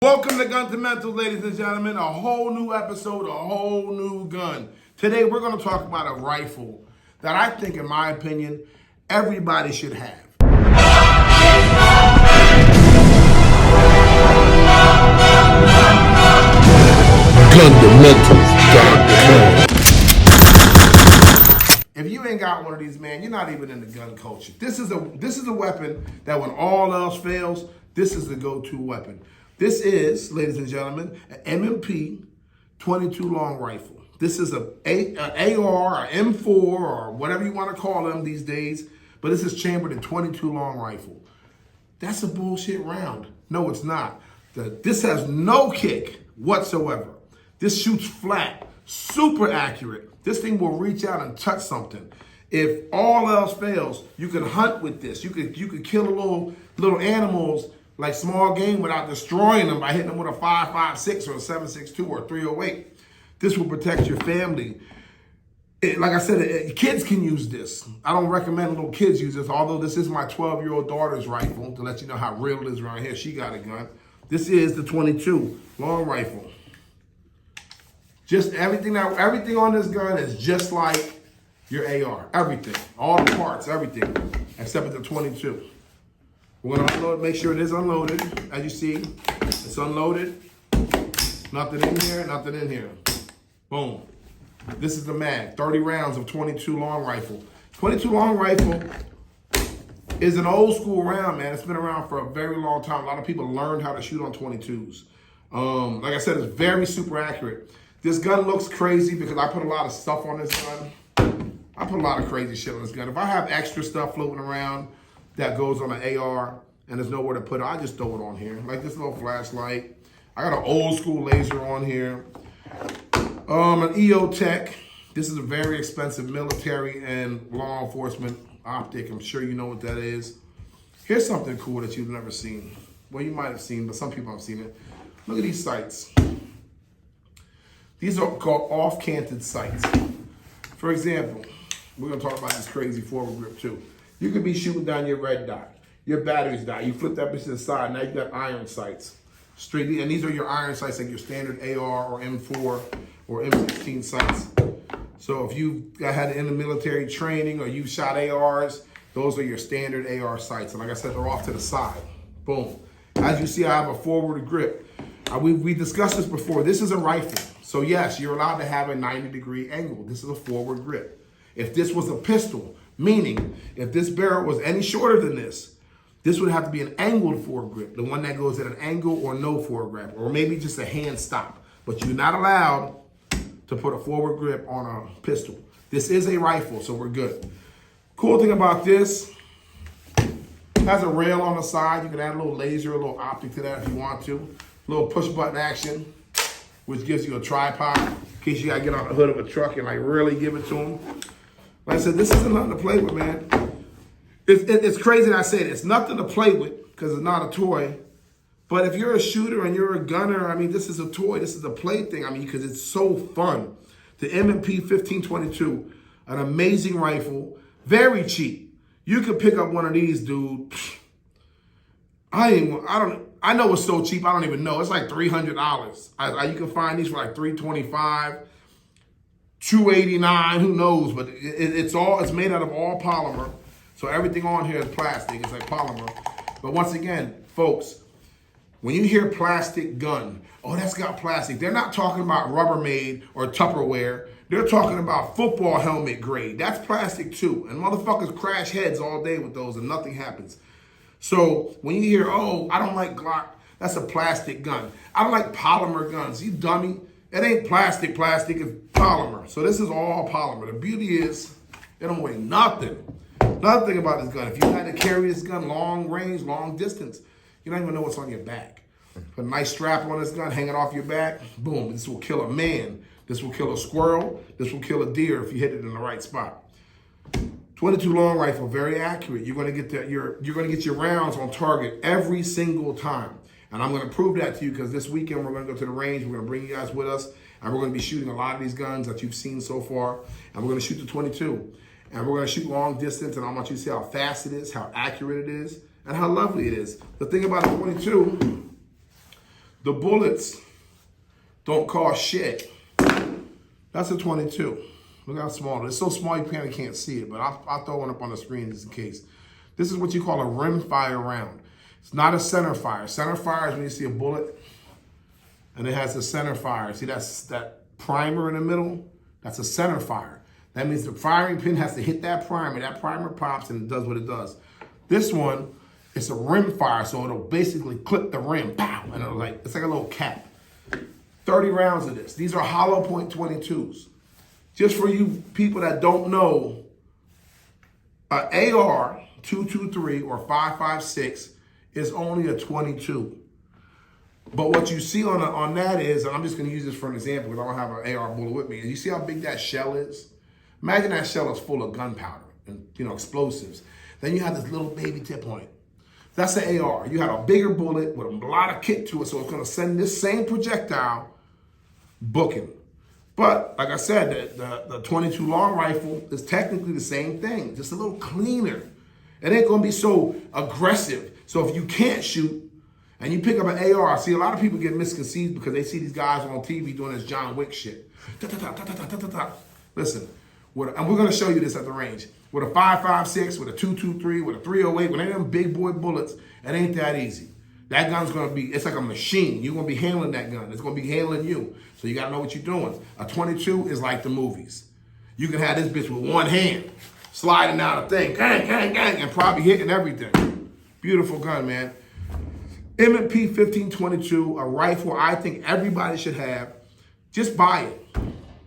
Welcome to Guntimentals, ladies and gentlemen. A whole new episode, a whole new gun. Today we're going to talk about a rifle that I think, in my opinion, everybody should have. Guntimentals.com. If you ain't got one of these, man, you're not even in the gun culture. This is a weapon that when all else fails, this is the go-to weapon. This is, ladies and gentlemen, an M&P 22 long rifle. This is an AR or M4 or whatever you want to call them these days, but this is chambered in 22 long rifle. That's a bullshit round. No, it's not. This has no kick whatsoever. This shoots flat, super accurate. This thing will reach out and touch something. If all else fails, you can hunt with this. You could kill little animals like small game without destroying them by hitting them with a 5.56 or a 7.62 or a 308. This will protect your family. Like I said, kids can use this. I don't recommend little kids use this, although this is my 12-year-old daughter's rifle, to let you know how real it is around here. She got a gun. This is the 22 long rifle. Just everything on this gun is just like your AR. Everything, all the parts, everything, except for the 22. We're gonna unload, make sure it is unloaded. As you see, it's unloaded. Nothing in here, nothing in here. Boom. This is the mag, 30 rounds of 22 long rifle. 22 long rifle is an old school round, man. It's been around for a very long time. A lot of people learned how to shoot on 22s. Like I said, it's very super accurate. This gun looks crazy because I put a lot of stuff on this gun. I put a lot of crazy shit on this gun. If I have extra stuff floating around that goes on an AR and there's nowhere to put it, I just throw it on here. Like this little flashlight. I got an old school laser on here. An EOTech. This is a very expensive military and law enforcement optic. I'm sure you know what that is. Here's something cool that you've never seen. Well, you might have seen, but some people have seen it. Look at these sights. These are called off-canted sights. For example, we're gonna talk about this crazy forward grip too. You could be shooting down your red dot. Your batteries die. You flip that bitch to the side. Now you got iron sights. Straight, and these are your iron sights, like your standard AR or M4 or M16 sights. So if you had in the military training or you shot ARs, those are your standard AR sights. And like I said, they're off to the side. Boom. As you see, I have a forward grip. We discussed this before. This is a rifle. So yes, you're allowed to have a 90-degree angle. This is a forward grip. If this was a pistol, meaning if this barrel was any shorter than this would have to be an angled forward grip, the one that goes at an angle or no forward grip, or maybe just a hand stop. But you're not allowed to put a forward grip on a pistol. This is a rifle, so we're good. Cool thing about this, it has a rail on the side. You can add a little laser, a little optic to that if you want to. A little push button action, which gives you a tripod in case you gotta get on the hood of a truck and like really give it to them. Like I said, this isn't nothing to play with, man. It's crazy that I say it. It's nothing to play with because it's not a toy. But if you're a shooter and you're a gunner, I mean, this is a toy. This is a plaything. I mean, because it's so fun. The M&P 1522, an amazing rifle, very cheap. You could pick up one of these, dude. I know it's so cheap. I don't even know. It's like $300. You can find these for like $325. $289, who knows? But it's made out of all polymer. So everything on here is plastic. It's like polymer. But once again, folks, when you hear plastic gun, oh, that's got plastic. They're not talking about Rubbermaid or Tupperware. They're talking about football helmet grade. That's plastic too. And motherfuckers crash heads all day with those and nothing happens. So when you hear, oh, I don't like Glock, that's a plastic gun. I don't like polymer guns. You dummy. It ain't plastic, it's polymer. So this is all polymer. The beauty is, it don't weigh nothing. Nothing about this gun. If you had to carry this gun long range, long distance, you don't even know what's on your back. Put a nice strap on this gun, hang it off your back, boom, this will kill a man. This will kill a squirrel. This will kill a deer if you hit it in the right spot. 22 long rifle, very accurate. You're gonna get your rounds on target every single time. And I'm gonna prove that to you because this weekend we're gonna go to the range. We're gonna bring you guys with us. And we're gonna be shooting a lot of these guns that you've seen so far. And we're gonna shoot the 22. And we're gonna shoot long distance. And I want you to see how fast it is, how accurate it is, and how lovely it is. The thing about the 22, The bullets don't cost shit. That's a 22. Look how small it is. It's so small you kind of can't see it, but I'll throw one up on the screen just in case. This is what you call a rim fire round. It's not a center fire. Center fire is when you see a bullet and it has a center fire. See that primer in the middle? That's a center fire. That means the firing pin has to hit that primer. That primer pops and it does what it does. This one, it's a rim fire, so it'll basically clip the rim, pow, and it's like a little cap. 30 rounds of this. These are hollow point 22s. Just for you people that don't know, an AR 223 or 5.56 is only a 22. But what you see on that is, and I'm just going to use this for an example because I don't have an AR bullet with me. You see how big that shell is? Imagine that shell is full of gunpowder and explosives. Then you have this little baby tip on it. That's the AR. You have a bigger bullet with a lot of kick to it, so it's going to send this same projectile booking. But like I said, the 22 long rifle is technically the same thing, just a little cleaner. It ain't going to be so aggressive. So if you can't shoot and you pick up an AR, see a lot of people get misconceived because they see these guys on TV doing this John Wick shit. Listen, and we're going to show you this at the range. With a 5.56, with a 223, with a 308, with any of them big boy bullets, it ain't that easy. That gun's going to be, it's like a machine. You're going to be handling that gun. It's going to be handling you. So you got to know what you're doing. A 22 is like the movies. You can have this bitch with one hand, sliding down a thing, gang, gang, gang, and probably hitting everything. Beautiful gun, man. M&P 1522, a rifle I think everybody should have. Just buy it.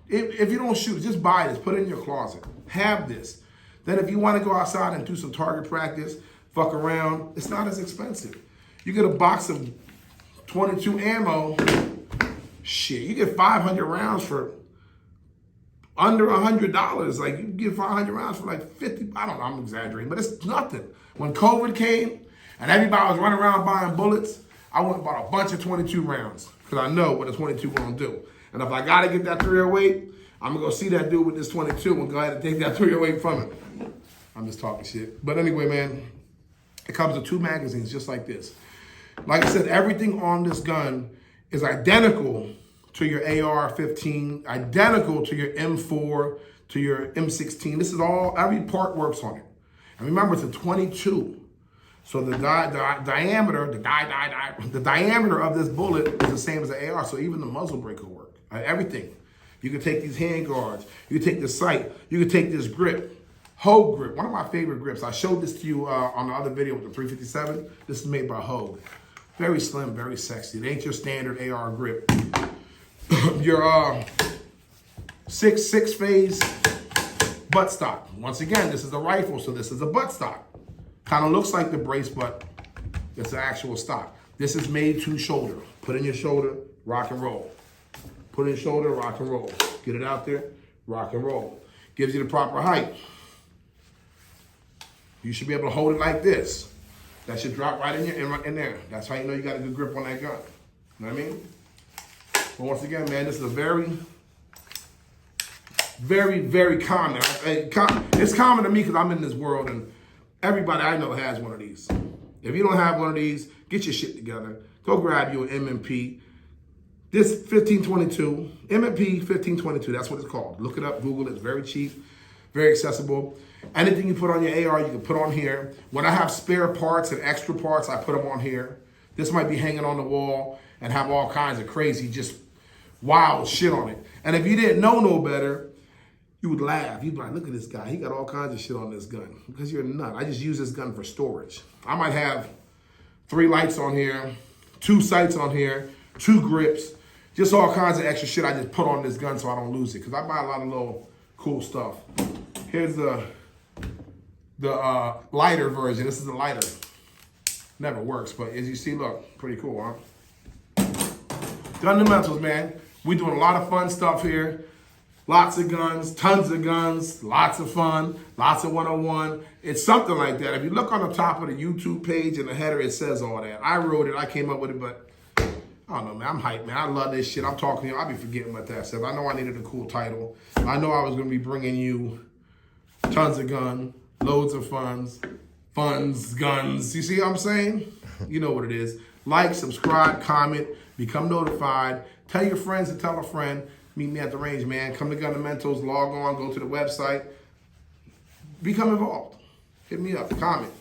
If you don't shoot, just buy this. Put it in your closet. Have this. Then if you want to go outside and do some target practice, fuck around, it's not as expensive. You get a box of 22 ammo, shit, you get 500 rounds for under $100. Like, you get 500 rounds for like 50, I don't know, I'm exaggerating, but it's nothing. When COVID came and everybody was running around buying bullets, I went and bought a bunch of 22 rounds because I know what a 22 gonna do. And if I gotta get that 308, I'm gonna go see that dude with this 22 and go ahead and take that 308 from him. I'm just talking shit. But anyway, man, it comes with 2 magazines just like this. Like I said, everything on this gun is identical to your AR-15, identical to your M4, to your M16. This is all, every part works on it. And remember, it's a 22. So the diameter of this bullet is the same as the AR. So even the muzzle brake will work. Everything. You can take these hand guards. You can take the sight. You can take this grip. Hogue grip, one of my favorite grips. I showed this to you on the other video with the 357. This is made by Hogue. Very slim, very sexy. It ain't your standard AR grip. Your six phase buttstock. Once again, this is a rifle, so this is a buttstock. Kind of looks like the brace, but it's an actual stock. This is made to shoulder. Put in your shoulder, rock and roll. Put in your shoulder, rock and roll. Get it out there, rock and roll. Gives you the proper height. You should be able to hold it like this. That should drop right in there. That's how you know you got a good grip on that gun. You know what I mean? But once again, man, this is a very, very, very common. It's common to me because I'm in this world and everybody I know has one of these. If you don't have one of these, get your shit together. Go grab you an M&P. This 1522, M&P 1522, that's what it's called. Look it up, Google it, it's very cheap, very accessible. Anything you put on your AR, you can put on here. When I have spare parts and extra parts, I put them on here. This might be hanging on the wall and have all kinds of crazy, just wild shit on it. And if you didn't know no better, you would laugh. You'd be like, look at this guy. He got all kinds of shit on this gun. Because you're a nut. I just use this gun for storage. I might have 3 lights on here, 2 sights on here, 2 grips, just all kinds of extra shit I just put on this gun so I don't lose it. Because I buy a lot of little cool stuff. Here's the lighter version. This is the lighter. Never works, but as you see, look, pretty cool, huh? Fundamentals, man. We doing a lot of fun stuff here. Lots of guns, tons of guns, lots of fun, lots of 101. It's something like that. If you look on the top of the YouTube page in the header, it says all that. I wrote it, I came up with it, but I don't know, man. I'm hyped, man. I love this shit. I'm talking to you. I'll be forgetting what that says. I know I needed a cool title. I know I was going to be bringing you tons of gun, loads of funds, guns. You see what I'm saying? You know what it is. Like, subscribe, comment, Become notified. Tell your friends to tell a friend. Meet me at the range, man. Come to Fundamentals. Log on. Go to the website. Become involved. Hit me up. Comment.